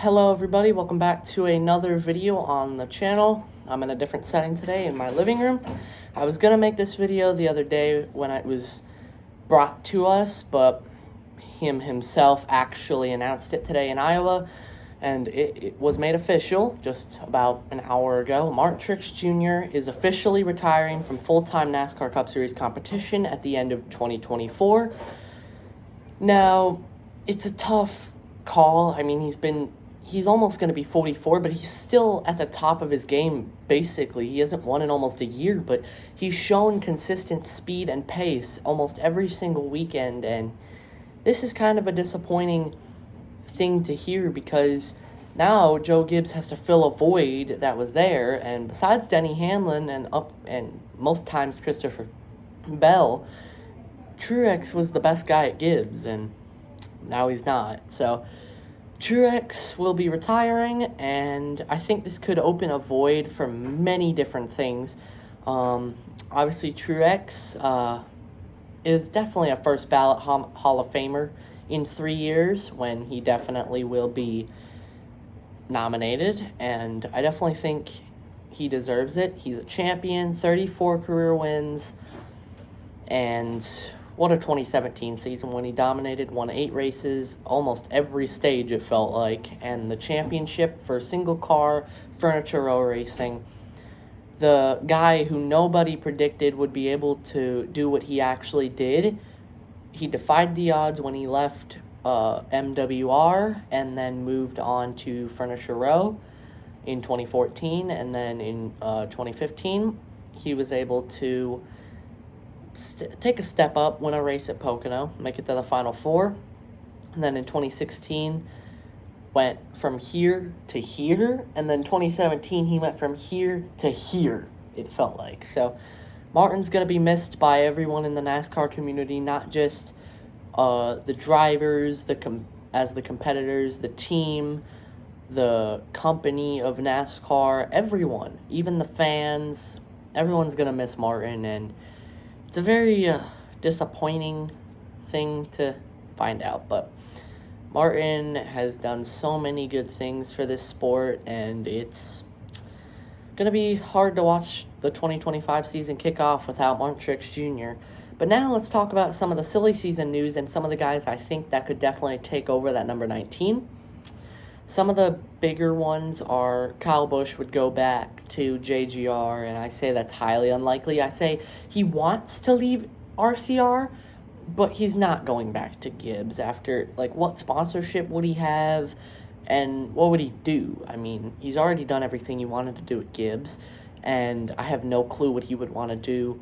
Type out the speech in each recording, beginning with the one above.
Hello everybody, welcome back to another video on the channel. I'm in a different setting today in my living room. I was gonna make this video the other day when it was brought to us, but him himself actually announced it today in Iowa, and it was made official just about an hour ago. Truex Jr. is officially retiring from full-time NASCAR Cup Series competition at the end of 2024. Now, it's a tough call. I mean, he's almost going to be 44, but he's still at the top of his game, basically. He hasn't won in almost a year, but he's shown consistent speed and pace almost every single weekend, and this is kind of a disappointing thing to hear because now Joe Gibbs has to fill a void that was there, and besides Denny Hamlin and most times Christopher Bell, Truex was the best guy at Gibbs, and now he's not. So Truex will be retiring, and I think this could open a void for many different things. Obviously, Truex is definitely a first ballot Hall of Famer in 3 years, when he definitely will be nominated, and I definitely think he deserves it. He's a champion, 34 career wins, and what a 2017 season when he dominated, won 8 races, almost every stage it felt like, and the championship for single car furniture row racing. The guy who nobody predicted would be able to do what he actually did. He defied the odds when he left MWR and then moved on to furniture row in 2014, and then in 2015 he was able to take a step up, win a race at Pocono, make it to the Final Four, and then in 2016 went from here to here, and then 2017 he went from here to here, it felt like. So Martin's going to be missed by everyone in the NASCAR community, not just the drivers, as the competitors, the team, the company of NASCAR, everyone, even the fans. Everyone's going to miss Martin, and it's a very disappointing thing to find out, but Martin has done so many good things for this sport, and it's going to be hard to watch the 2025 season kick off without Truex Jr. But now let's talk about some of the silly season news and some of the guys I think that could definitely take over that number 19. Some of the bigger ones are Kyle Busch would go back to JGR, and I say that's highly unlikely. I say he wants to leave RCR, but he's not going back to Gibbs after, like, what sponsorship would he have, and what would he do? I mean, he's already done everything he wanted to do at Gibbs, and I have no clue what he would want to do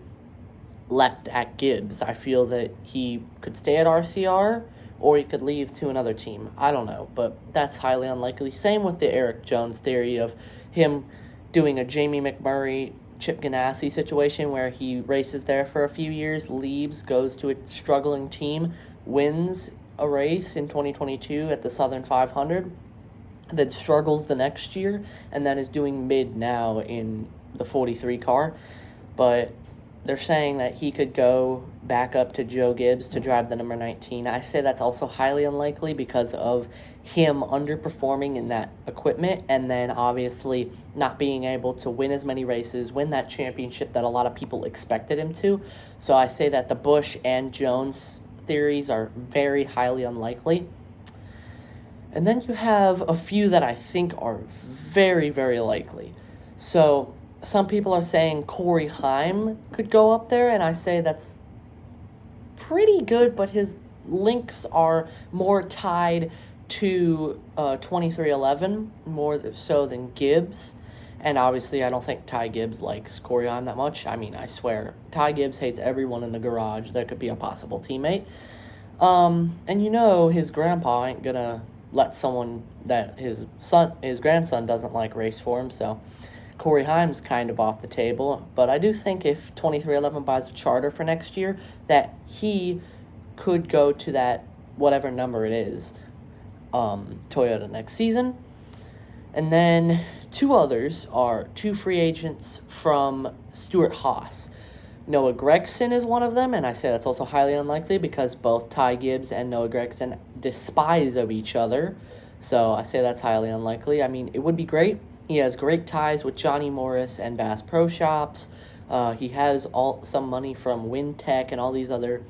left at Gibbs. I feel that he could stay at RCR, or he could leave to another team. I don't know, but that's highly unlikely. Same with the Eric Jones theory of him doing a Jamie McMurray, Chip Ganassi situation where he races there for a few years, leaves, goes to a struggling team, wins a race in 2022 at the Southern 500, then struggles the next year, and then is doing mid now in the 43 car. But they're saying that he could go back up to Joe Gibbs to drive the number 19. I say that's also highly unlikely because of him underperforming in that equipment, and then obviously not being able to win as many races, win that championship that a lot of people expected him to. So I say that the Busch and Jones theories are very highly unlikely. And then you have a few that I think are very, very likely. So some people are saying Corey Heim could go up there, and I say that's pretty good, but his links are more tied to 2311, more so than Gibbs. And obviously, I don't think Ty Gibbs likes Corey Heim that much. I mean, I swear, Ty Gibbs hates everyone in the garage that could be a possible teammate. And you know his grandpa ain't gonna let someone that his grandson doesn't like race for him, so Corey Heim's kind of off the table, but I do think if 2311 buys a charter for next year, that he could go to that whatever number it is, Toyota next season. And then two others are two free agents from Stewart-Haas. Noah Gragson is one of them, and I say that's also highly unlikely because both Ty Gibbs and Noah Gragson despise of each other. So I say that's highly unlikely. I mean, it would be great. He has great ties with Johnny Morris and Bass Pro Shops. He has some money from WinTech and all these other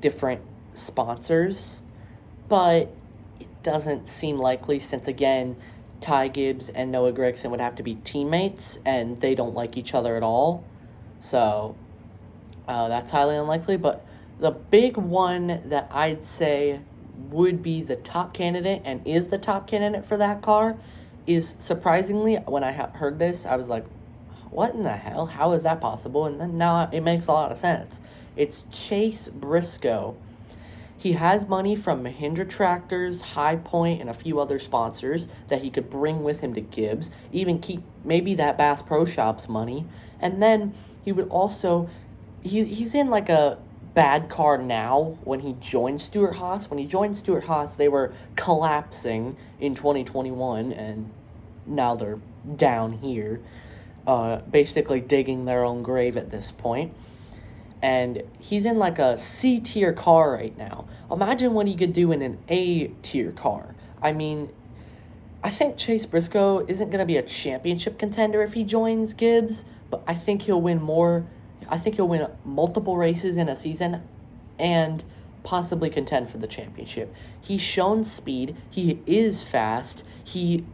different sponsors, but it doesn't seem likely since, again, Ty Gibbs and Noah Gragson would have to be teammates, and they don't like each other at all. So that's highly unlikely. But the big one that I'd say would be the top candidate and is the top candidate for that car is, surprisingly, when I heard this, I was like, what in the hell? How is that possible? And then now it makes a lot of sense. It's Chase Briscoe. He has money from Mahindra Tractors, High Point, and a few other sponsors that he could bring with him to Gibbs, even keep maybe that Bass Pro Shops money. And then he would also, he's in like a bad car now when he joined Stewart-Haas. When he joined Stewart-Haas, they were collapsing in 2021, and now they're down here, basically digging their own grave at this point. And he's in like a C-tier car right now. Imagine what he could do in an A-tier car. I mean, I think Chase Briscoe isn't going to be a championship contender if he joins Gibbs, but I think he'll win more. I think he'll win multiple races in a season and possibly contend for the championship. He's shown speed. He is fast. He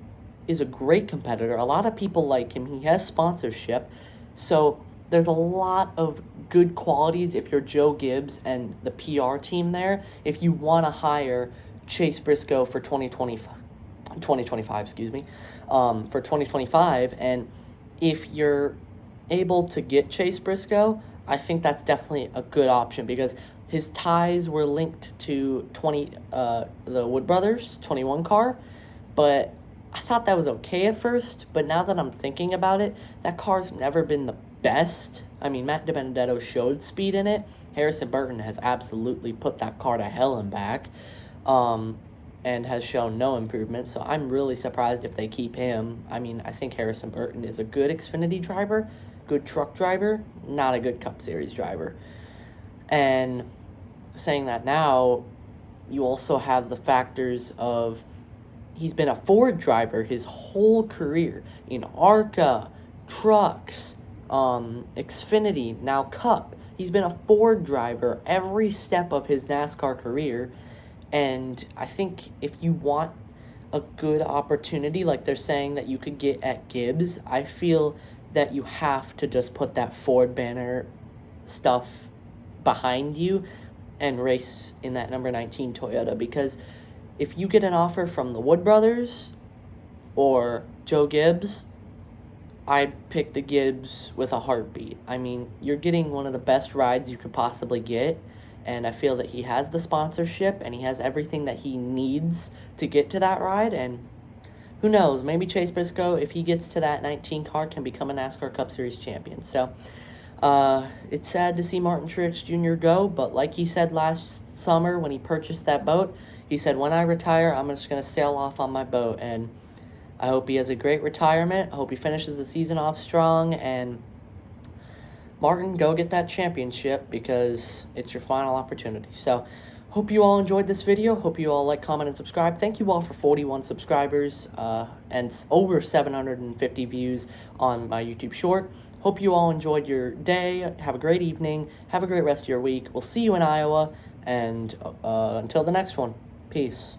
is a great competitor. A lot of people like him. He has sponsorship. So there's a lot of good qualities if you're Joe Gibbs and the PR team there, if you want to hire Chase Briscoe for 2025, for 2025. And if you're able to get Chase Briscoe, I think that's definitely a good option because his ties were linked to the Wood Brothers 21 car, but I thought that was okay at first, but now that I'm thinking about it, that car's never been the best. I mean, Matt DiBenedetto showed speed in it. Harrison Burton has absolutely put that car to hell and back, and has shown no improvement, so I'm really surprised if they keep him. I mean, I think Harrison Burton is a good Xfinity driver, good truck driver, not a good Cup Series driver. And saying that now, you also have the factors of he's been a Ford driver his whole career in ARCA, trucks, Xfinity, now Cup. He's been a Ford driver every step of his NASCAR career, and I think if you want a good opportunity, like they're saying that you could get at Gibbs, I feel that you have to just put that Ford banner stuff behind you and race in that number 19 Toyota, because if you get an offer from the Wood Brothers or Joe Gibbs, I'd pick the Gibbs with a heartbeat. I mean, you're getting one of the best rides you could possibly get, and I feel that he has the sponsorship and he has everything that he needs to get to that ride. And who knows, maybe Chase Briscoe, if he gets to that 19 car, can become a NASCAR Cup Series champion. So it's sad to see Martin Truex Jr. go, but like he said last summer when he purchased that boat, he said, when I retire, I'm just going to sail off on my boat. And I hope he has a great retirement. I hope he finishes the season off strong. And Martin, go get that championship because it's your final opportunity. So hope you all enjoyed this video. Hope you all like, comment, and subscribe. Thank you all for 41 subscribers and over 750 views on my YouTube short. Hope you all enjoyed your day. Have a great evening. Have a great rest of your week. We'll see you in Iowa. And until the next one, peace.